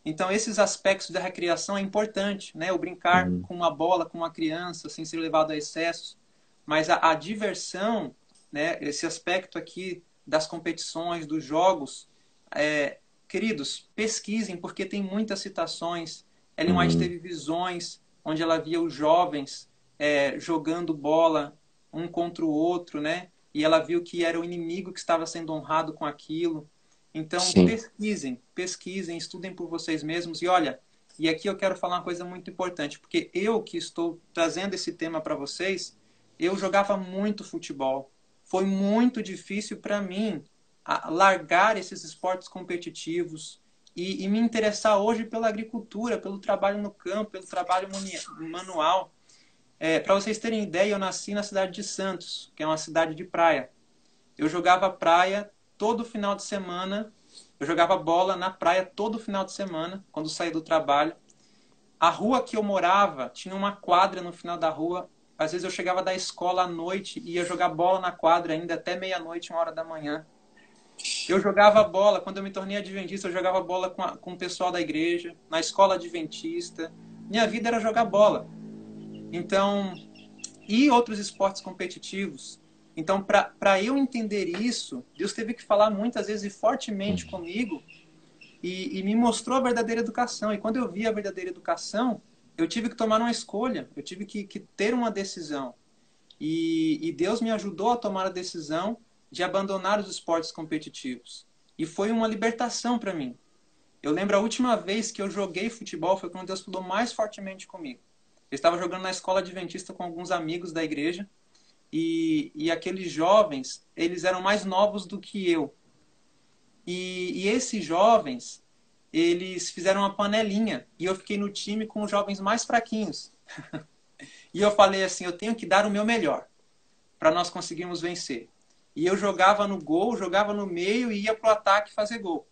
Então esses aspectos da recreação é importante, né? O brincar Uhum. com uma bola, com uma criança, sem ser levado a excessos. Mas a diversão, né? Esse aspecto aqui das competições, dos jogos, é, queridos, pesquisem, porque tem muitas citações. Ellen White Uhum. teve visões onde ela via os jovens jogando bola um contra o outro, né? E ela viu que era o inimigo que estava sendo honrado com aquilo. Então, Sim. pesquisem, pesquisem, estudem por vocês mesmos. E olha, e aqui eu quero falar uma coisa muito importante, porque eu que estou trazendo esse tema para vocês, eu jogava muito futebol. Foi muito difícil para mim largar esses esportes competitivos e me interessar hoje pela agricultura, pelo trabalho no campo, pelo trabalho manual. Para vocês terem ideia, eu nasci na cidade de Santos, que é uma cidade de praia. Eu jogava praia todo final de semana. Eu jogava bola na praia todo final de semana, quando saía do trabalho. A rua que eu morava tinha uma quadra no final da rua. Às vezes eu chegava da escola à noite e ia jogar bola na quadra ainda até meia-noite, 1 hora da manhã. Eu jogava bola, quando eu me tornei adventista, eu jogava bola com o pessoal da igreja, na escola adventista. Minha vida era jogar bola. Então, e outros esportes competitivos. Então, para eu entender isso, Deus teve que falar muitas vezes e fortemente Uhum. comigo e me mostrou a verdadeira educação. E quando eu vi a verdadeira educação, eu tive que tomar uma escolha, eu tive que ter uma decisão. E Deus me ajudou a tomar a decisão de abandonar os esportes competitivos. E foi uma libertação para mim. Eu lembro a última vez que eu joguei futebol foi quando Deus falou mais fortemente comigo. Eu estava jogando na escola adventista com alguns amigos da igreja e aqueles jovens, eles eram mais novos do que eu. E esses jovens, eles fizeram uma panelinha e eu fiquei no time com os jovens mais fraquinhos. E eu falei assim, eu tenho que dar o meu melhor para nós conseguirmos vencer. E eu jogava no gol, jogava no meio e ia pro ataque fazer gol.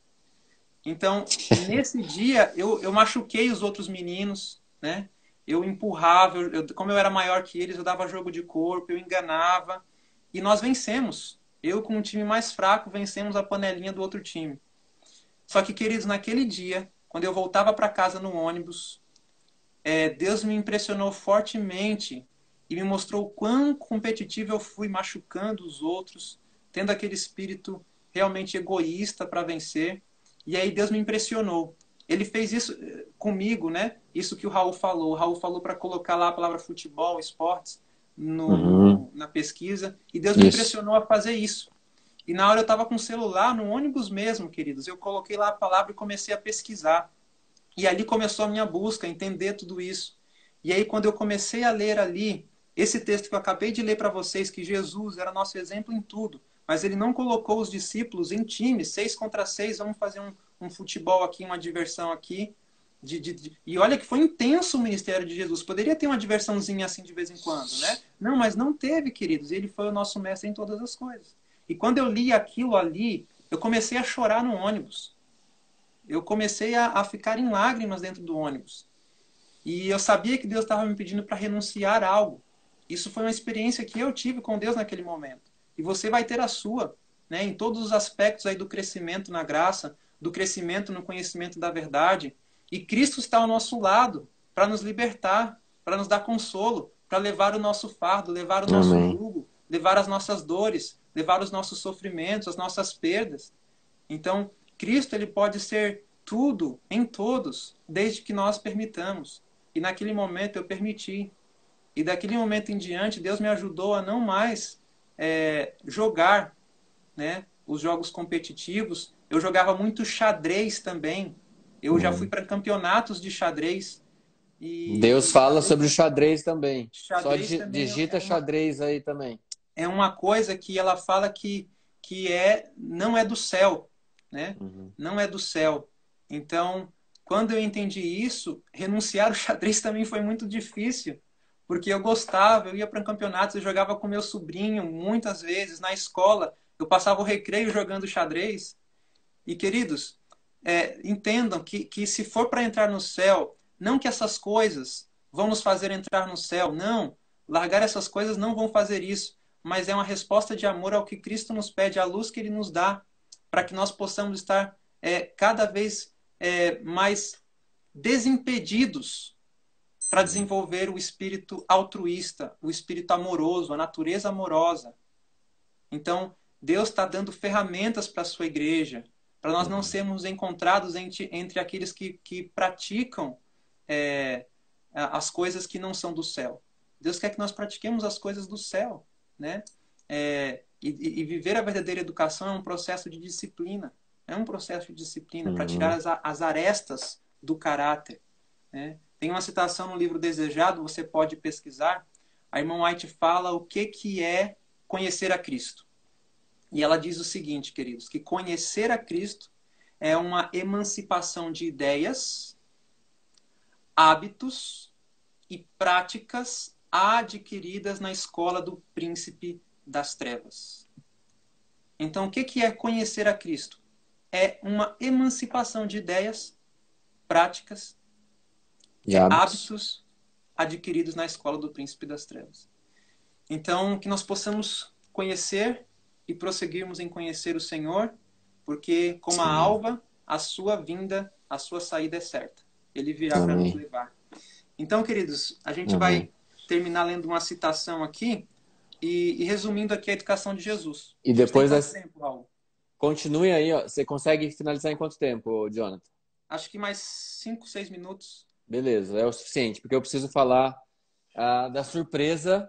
Então, nesse dia, eu machuquei os outros meninos, né? Eu empurrava, como eu era maior que eles, eu dava jogo de corpo, eu enganava. E nós vencemos. Eu, com um time mais fraco, vencemos a panelinha do outro time. Só que, queridos, naquele dia, quando eu voltava para casa no ônibus, Deus me impressionou fortemente e me mostrou o quão competitivo eu fui, machucando os outros, tendo aquele espírito realmente egoísta para vencer. E aí Deus me impressionou. Ele fez isso comigo, né? Isso que o Raul falou. O Raul falou para colocar lá a palavra futebol, esportes, Uhum. na pesquisa. E Deus me Isso. impressionou a fazer isso. E na hora eu estava com o celular, no ônibus mesmo, queridos. Eu coloquei lá a palavra e comecei a pesquisar. E ali começou a minha busca, entender tudo isso. E aí, quando eu comecei a ler ali, esse texto que eu acabei de ler para vocês, que Jesus era nosso exemplo em tudo, mas ele não colocou os discípulos em time, 6 contra 6, vamos fazer um futebol aqui, uma diversão aqui. E olha que foi intenso o ministério de Jesus. Poderia ter uma diversãozinha assim de vez em quando, né? Não, mas não teve, queridos. Ele foi o nosso mestre em todas as coisas. E quando eu li aquilo ali, eu comecei a chorar no ônibus. eu comecei a ficar em lágrimas dentro do ônibus. E eu sabia que Deus estava me pedindo para renunciar a algo. Isso foi uma experiência que eu tive com Deus naquele momento. E você vai ter a sua, né, em todos os aspectos aí do crescimento na graça, do crescimento no conhecimento da verdade. E Cristo está ao nosso lado para nos libertar, para nos dar consolo, para levar o nosso fardo, levar o nosso Amém. jugo, levar as nossas dores, levar os nossos sofrimentos, as nossas perdas. Então, Cristo ele pode ser tudo em todos, desde que nós permitamos. E naquele momento eu permiti. E daquele momento em diante, Deus me ajudou a não mais jogar, né, os jogos competitivos. Eu jogava muito xadrez também. Eu já fui para campeonatos de xadrez. Deus E fala sobre o xadrez também. Só xadrez também digita xadrez aí também. é uma coisa que ela fala que não é do céu, né? Não é do céu. Então, quando eu entendi isso, renunciar ao xadrez também foi muito difícil, porque eu gostava, eu ia para campeonatos, eu jogava com meu sobrinho muitas vezes na escola, eu passava o recreio jogando xadrez. E queridos, entendam que se for para entrar no céu, não que essas coisas vão nos fazer entrar no céu, não. Largar essas coisas não vão fazer isso, mas é uma resposta de amor ao que Cristo nos pede, à luz que Ele nos dá, para que nós possamos estar cada vez mais desimpedidos para desenvolver o espírito altruísta, o espírito amoroso, a natureza amorosa. Então, Deus está dando ferramentas para a sua igreja, para nós não sermos encontrados entre aqueles que praticam as coisas que não são do céu. Deus quer que nós pratiquemos as coisas do céu, né? E viver a verdadeira educação é um processo de disciplina. É um processo de disciplina para tirar as arestas do caráter, né? Tem uma citação no livro Desejado, você pode pesquisar. A irmã White fala o que é conhecer a Cristo. E ela diz o seguinte, queridos, que conhecer a Cristo é uma emancipação de ideias, hábitos e práticas adquiridas na escola do príncipe das trevas. Então, o que é conhecer a Cristo? É uma emancipação de ideias, práticas e hábitos adquiridos na escola do príncipe das trevas. Então, que nós possamos conhecer e prosseguirmos em conhecer o Senhor, porque, como a alva, a sua vinda, a sua saída é certa. Ele virá para nos levar. Então, queridos, a gente vai terminar lendo uma citação aqui e resumindo aqui a educação de Jesus. E depois tempo, Raul? Continue aí, ó. Você consegue finalizar em quanto tempo, Jonathan? Acho que mais 5, 6 minutos. Beleza, é o suficiente, porque eu preciso falar da surpresa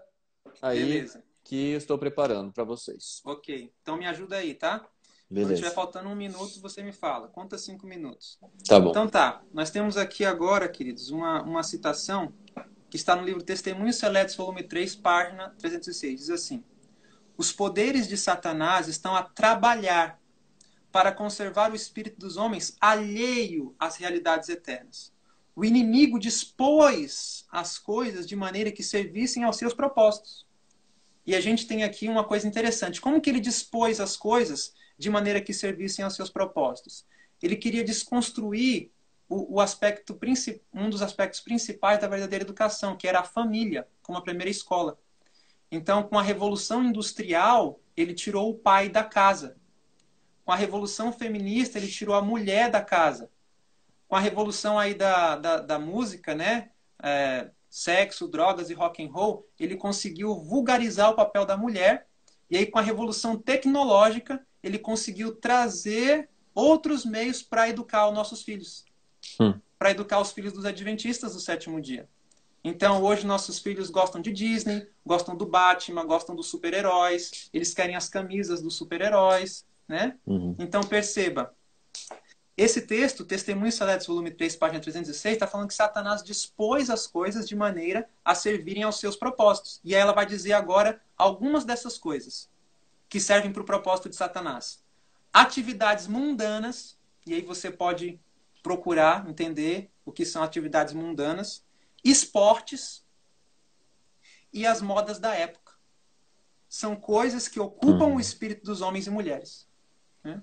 aí. Beleza. Que eu estou preparando para vocês. Ok, então me ajuda aí, tá? Beleza. Quando estiver faltando 1 minuto, você me fala. Conta 5 minutos. Tá bom. Então tá, nós temos aqui agora, queridos, uma citação que está no livro Testemunhos Seletos, volume 3, página 306. Diz assim: os poderes de Satanás estão a trabalhar para conservar o espírito dos homens alheio às realidades eternas. O inimigo dispôs as coisas de maneira que servissem aos seus propósitos. E a gente tem aqui uma coisa interessante. Como que ele dispôs as coisas de maneira que servissem aos seus propósitos? Ele queria desconstruir um dos aspectos principais da verdadeira educação, que era a família, como a primeira escola. Então, com a Revolução Industrial, ele tirou o pai da casa. Com a Revolução Feminista, ele tirou a mulher da casa. Com a revolução aí da música, né? Sexo, drogas e rock and roll, ele conseguiu vulgarizar o papel da mulher. E aí, com a revolução tecnológica, ele conseguiu trazer outros meios para educar os nossos filhos. Para educar os filhos dos adventistas do sétimo dia. Então, hoje, nossos filhos gostam de Disney, gostam do Batman, gostam dos super-heróis, eles querem as camisas dos super-heróis, né? Então, perceba, esse texto, Testemunhos Seletos, volume 3, página 306, está falando que Satanás dispôs as coisas de maneira a servirem aos seus propósitos. E aí ela vai dizer agora algumas dessas coisas que servem para o propósito de Satanás. Atividades mundanas, e aí você pode procurar entender o que são atividades mundanas, esportes e as modas da época. São coisas que ocupam o espírito dos homens e mulheres, né?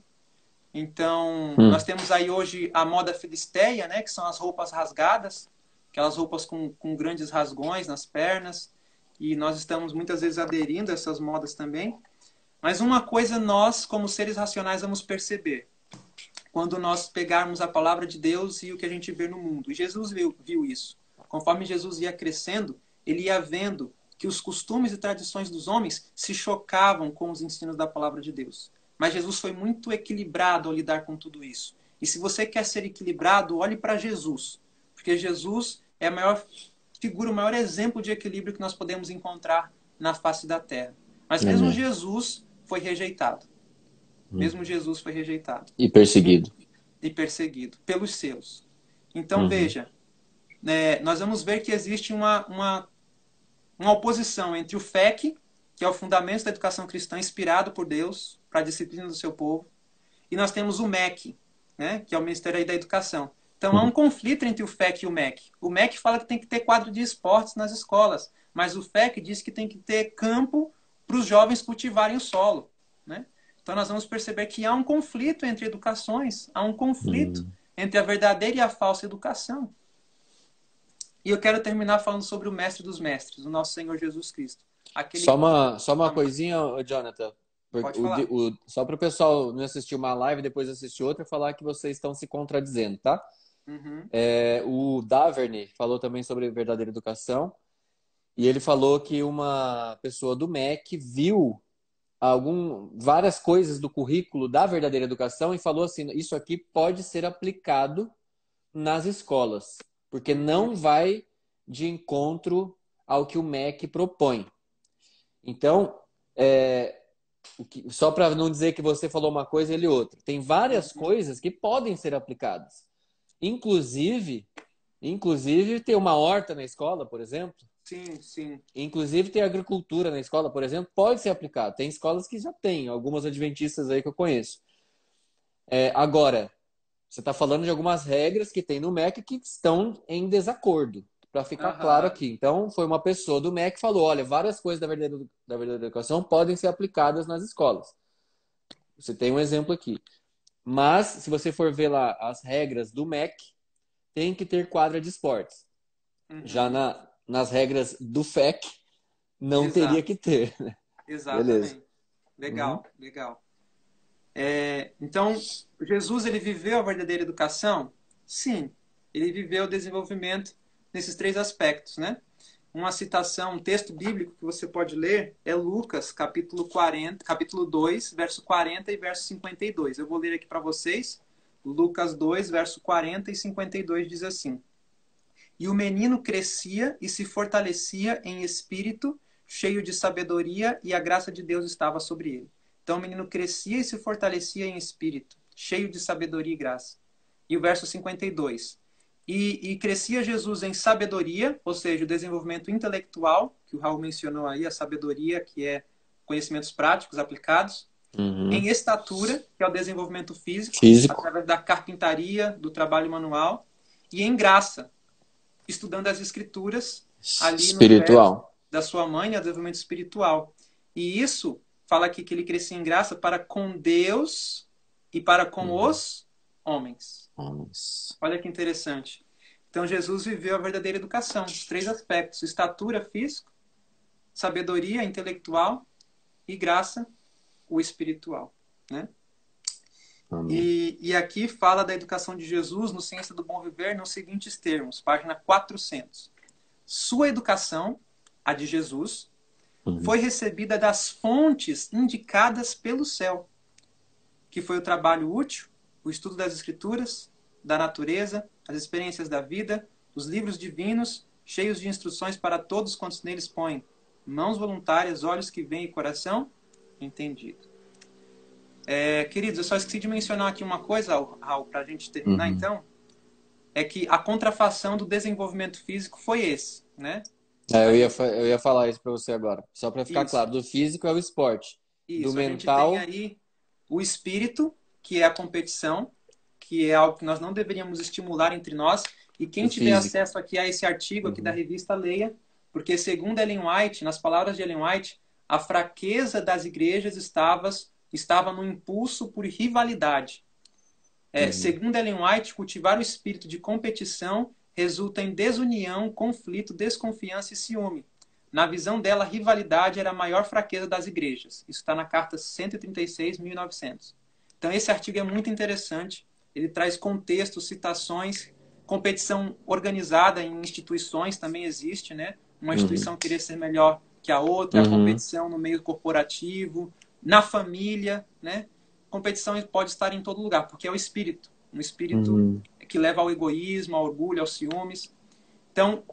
Então, nós temos aí hoje a moda filisteia, né? Que são as roupas rasgadas, aquelas roupas com grandes rasgões nas pernas. E nós estamos muitas vezes aderindo a essas modas também. Mas uma coisa nós, como seres racionais, vamos perceber quando nós pegarmos a palavra de Deus e o que a gente vê no mundo. E Jesus viu isso. Conforme Jesus ia crescendo, ele ia vendo que os costumes e tradições dos homens se chocavam com os ensinos da palavra de Deus. Mas Jesus foi muito equilibrado ao lidar com tudo isso. E se você quer ser equilibrado, olhe para Jesus. Porque Jesus é a maior figura, o maior exemplo de equilíbrio que nós podemos encontrar na face da terra. Mas mesmo Jesus foi rejeitado. Mesmo Jesus foi rejeitado. E perseguido. E perseguido pelos seus. Então, veja, nós vamos ver que existe uma oposição entre o FEC, que é o Fundamento da Educação Cristã inspirado por Deus para a disciplina do seu povo, e nós temos o MEC, né, que é o Ministério da Educação. Então, há um conflito entre o FEC e o MEC. O MEC fala que tem que ter quadro de esportes nas escolas, mas o FEC diz que tem que ter campo para os jovens cultivarem o solo, né? Então, nós vamos perceber que há um conflito entre educações, há um conflito entre a verdadeira e a falsa educação. E eu quero terminar falando sobre o Mestre dos Mestres, o nosso Senhor Jesus Cristo. Só uma coisinha, Jonathan. Só para o pessoal não assistir uma live e depois assistir outra, falar que vocês estão se contradizendo, tá? O Daverney falou também sobre verdadeira educação. E ele falou que uma pessoa do MEC viu várias coisas do currículo da verdadeira educação e falou assim, isso aqui pode ser aplicado nas escolas, porque não vai de encontro ao que o MEC propõe. Então, só para não dizer que você falou uma coisa e ele outra, tem várias coisas que podem ser aplicadas. Inclusive ter uma horta na escola, por exemplo. Sim, sim. Inclusive ter agricultura na escola, por exemplo, pode ser aplicado. Tem escolas que já tem, algumas adventistas aí que eu conheço. Agora, você está falando de algumas regras que tem no MEC que estão em desacordo, para ficar claro aqui. Então, foi uma pessoa do MEC que falou, olha, várias coisas da verdadeira educação podem ser aplicadas nas escolas. Você tem um exemplo aqui. Mas, se você for ver lá as regras do MEC, tem que ter quadra de esportes. Já nas regras do FEC, não teria que ter. Né? Exatamente. Beleza. Legal, legal. Então, Jesus, ele viveu a verdadeira educação? Sim, ele viveu o desenvolvimento nesses três aspectos, né? Uma citação, um texto bíblico que você pode ler é Lucas, capítulo 2, verso 40 e verso 52. Eu vou ler aqui para vocês. Lucas 2, verso 40 e 52 diz assim: E o menino crescia e se fortalecia em espírito, cheio de sabedoria, e a graça de Deus estava sobre ele. Então o menino crescia e se fortalecia em espírito, cheio de sabedoria e graça. E o verso 52. E crescia Jesus em sabedoria, ou seja, o desenvolvimento intelectual, que o Raul mencionou aí, a sabedoria, que é conhecimentos práticos aplicados. Em estatura, que é o desenvolvimento físico, através da carpintaria, do trabalho manual. E em graça, estudando as escrituras ali espiritual da sua mãe, o desenvolvimento espiritual. E isso fala aqui que ele crescia em graça para com Deus e para com os homens. Olha que interessante. Então Jesus viveu a verdadeira educação, os três aspectos: estatura física, sabedoria intelectual e graça, o espiritual, né? E aqui fala da educação de Jesus no Ciência do Bom Viver nos seguintes termos, página 400. Sua educação, a de Jesus, foi recebida das fontes indicadas pelo céu, que foi o trabalho útil, o estudo das escrituras, da natureza, as experiências da vida, os livros divinos, cheios de instruções para todos quantos neles põem mãos voluntárias, olhos que veem e coração entendido. Queridos, eu só esqueci de mencionar aqui uma coisa, Raul, para a gente terminar então, é que a contrafação do desenvolvimento físico foi esse, né? Eu ia falar isso para você agora, só para ficar claro, do físico é o esporte, do mental... A gente tem aí o espírito, que é a competição, que é algo que nós não deveríamos estimular entre nós, e quem tiver acesso aqui a esse artigo aqui da revista, leia, porque segundo Ellen White, nas palavras de Ellen White, a fraqueza das igrejas estava no impulso por rivalidade. Segundo Ellen White, cultivar o espírito de competição resulta em desunião, conflito, desconfiança e ciúme. Na visão dela, a rivalidade era a maior fraqueza das igrejas. Isso está na carta 136, 1900. Então, esse artigo é muito interessante. Ele traz contextos, citações, competição organizada em instituições também existe, né? Uma instituição querer ser melhor que a outra, a competição no meio corporativo, na família, né? Competição pode estar em todo lugar, porque é o espírito. Um espírito que leva ao egoísmo, ao orgulho, aos ciúmes. Então,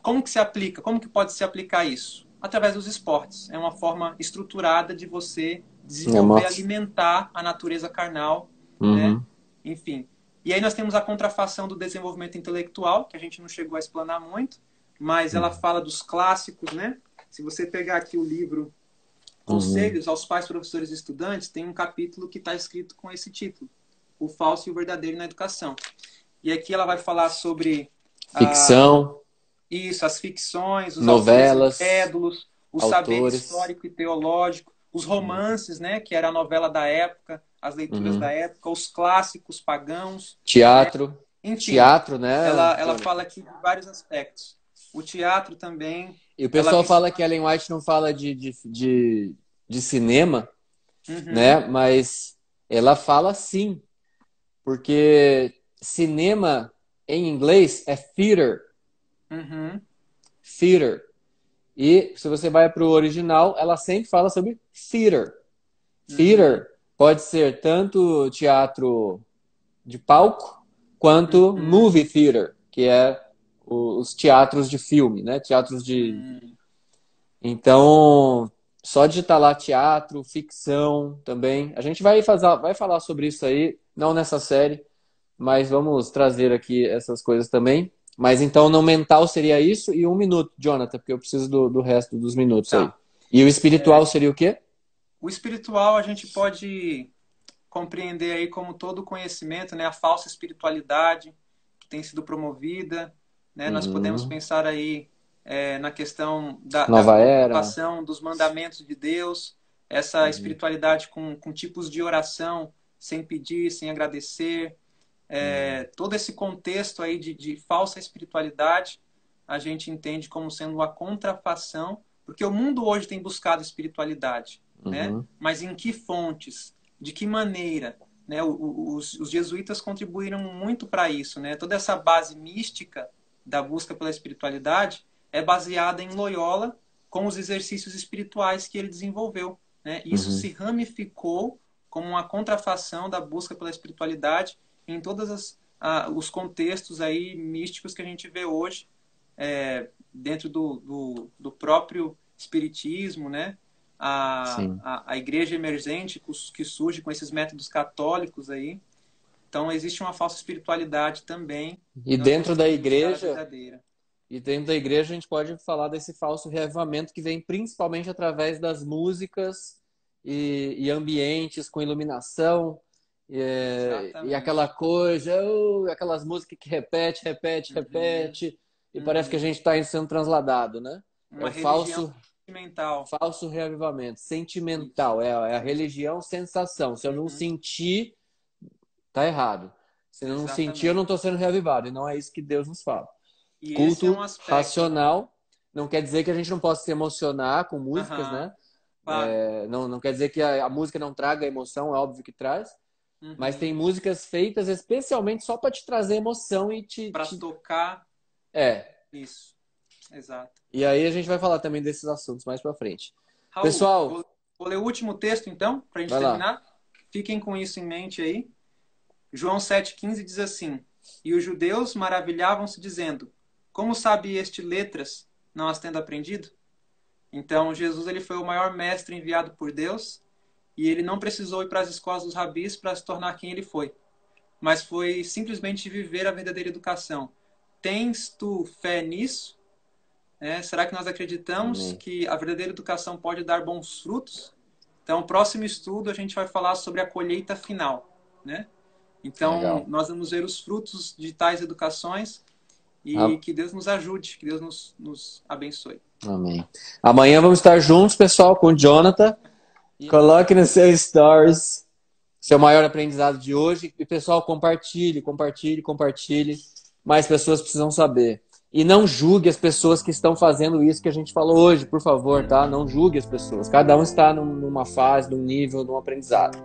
como que se aplica? Como que pode se aplicar isso? Através dos esportes. É uma forma estruturada de você desenvolver, alimentar a natureza carnal, né? Enfim. E aí nós temos a contrafação do desenvolvimento intelectual, que a gente não chegou a explanar muito, mas ela fala dos clássicos, né? Se você pegar aqui o livro Conselhos aos Pais, Professores e Estudantes, tem um capítulo que está escrito com esse título, O Falso e o Verdadeiro na Educação. E aqui ela vai falar sobre... ficção. Isso, as ficções, os novelas, incrédulos, o saber histórico e teológico, os romances, né, que era a novela da época, as leituras da época, os clássicos pagãos. Teatro. Né? Enfim, teatro, né? Ela fala aqui de vários aspectos. O teatro também. E o pessoal fala que Ellen White não fala de cinema, né? Mas ela fala sim. Porque cinema, em inglês, é theater. Theater. E se você vai para o original, ela sempre fala sobre theater. Theater pode ser tanto teatro de palco, quanto movie theater, que é os teatros de filme, né? Teatros de... Então, só digitar lá teatro, ficção também. A gente vai falar sobre isso aí, não nessa série, mas vamos trazer aqui essas coisas também. Mas então, no mental seria isso e 1 minuto, Jonathan, porque eu preciso do resto dos minutos aí. E o espiritual seria o quê? O espiritual a gente pode compreender aí como todo o conhecimento, né? A falsa espiritualidade que tem sido promovida, né? Nós podemos pensar aí na questão da ocupação dos mandamentos de Deus, essa espiritualidade com tipos de oração, sem pedir, sem agradecer. Todo esse contexto aí de falsa espiritualidade a gente entende como sendo uma contrafação, porque o mundo hoje tem buscado espiritualidade, né? Mas em que fontes? De que maneira? Né? Os jesuítas contribuíram muito para isso, né? Toda essa base mística da busca pela espiritualidade é baseada em Loyola com os exercícios espirituais que ele desenvolveu, né? Isso se ramificou como uma contrafação da busca pela espiritualidade em todos os contextos aí místicos que a gente vê hoje, dentro do próprio espiritismo, né? A igreja emergente que surge com esses métodos católicos aí. Então, existe uma falsa espiritualidade também. E dentro da igreja, a gente pode falar desse falso reavivamento que vem principalmente através das músicas e ambientes com iluminação, e aquela coisa, aquelas músicas que repete, e parece que a gente está sendo transladado, né? Uma religião sentimental. Falso reavivamento, sentimental, é a religião sensação. Se eu não sentir, tá errado. Se eu não sentir, eu não estou sendo reavivado, e não é isso que Deus nos fala. E culto racional não quer dizer que a gente não possa se emocionar com músicas, né? Claro. Não quer dizer que a música não traga emoção, é óbvio que traz. Mas tem músicas feitas especialmente só para te trazer emoção e para tocar. Isso. Exato. E aí a gente vai falar também desses assuntos mais para frente. Raul, pessoal, vou ler o último texto então, para a gente terminar. Fiquem com isso em mente aí. João 7,15 diz assim: E os judeus maravilhavam-se dizendo: Como sabe este letras, não as tendo aprendido? Então, Jesus ele foi o maior mestre enviado por Deus, e ele não precisou ir para as escolas dos rabis para se tornar quem ele foi, mas foi simplesmente viver a verdadeira educação. Tens tu fé nisso? Será que nós acreditamos que a verdadeira educação pode dar bons frutos? Então, no próximo estudo, a gente vai falar sobre a colheita final, né? Então, nós vamos ver os frutos de tais educações e que Deus nos ajude, que Deus nos abençoe. Amém. Amanhã vamos estar juntos, pessoal, com o Jonathan. Coloque nos seus stories Esse é o maior aprendizado de hoje. E, pessoal, compartilhe, compartilhe, compartilhe. Mais pessoas precisam saber. E não julgue as pessoas que estão fazendo isso que a gente falou hoje, por favor, tá? Não julgue as pessoas. Cada um está numa fase, num nível, num aprendizado.